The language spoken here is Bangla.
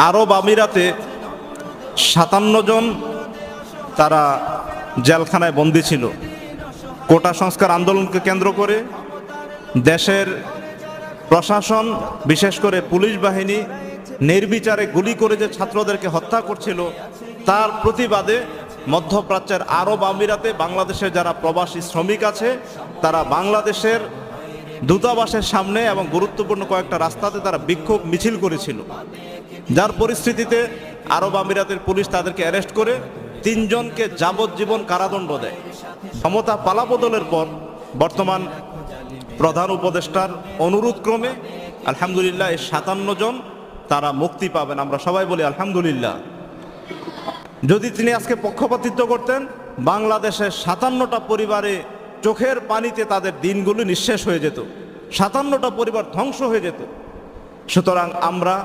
আরব আমিরাতে 57 জন তারা জেলখানায় বন্দী ছিল। কোটা সংস্কার আন্দোলনকে কেন্দ্র করে দেশের প্রশাসন, বিশেষ করে পুলিশ বাহিনী নির্বিচারে গুলি করে যে ছাত্রদেরকে হত্যা করছিল, তার প্রতিবাদে মধ্যপ্রাচ্যের আরব আমিরাতে বাংলাদেশের যারা প্রবাসী শ্রমিক আছে তারা বাংলাদেশের দূতাবাসের সামনে এবং গুরুত্বপূর্ণ কয়েকটা রাস্তাতে তারা বিক্ষোভ মিছিল করেছিল, যার পরিস্থিতিতে আরব আমিরাতের পুলিশ তাদেরকে অ্যারেস্ট করে 3 জনকে যাবজ্জীবন কারাদণ্ড দেয়। ক্ষমতা পালাবদলের পর বর্তমান প্রধান উপদেষ্টার অনুরোধ ক্রমে আলহামদুলিল্লাহ এই 57 জন তারা মুক্তি পাবেন। আমরা সবাই বলি আলহামদুলিল্লাহ। যদি তিনি আজকে পক্ষপাতিত্ব করতেন, বাংলাদেশের 57টা পরিবারে চোখের পানিতে তাদের দিনগুলো নিঃশেষ হয়ে যেত, 57টা পরিবার ধ্বংস হয়ে যেত। সুতরাং আমরা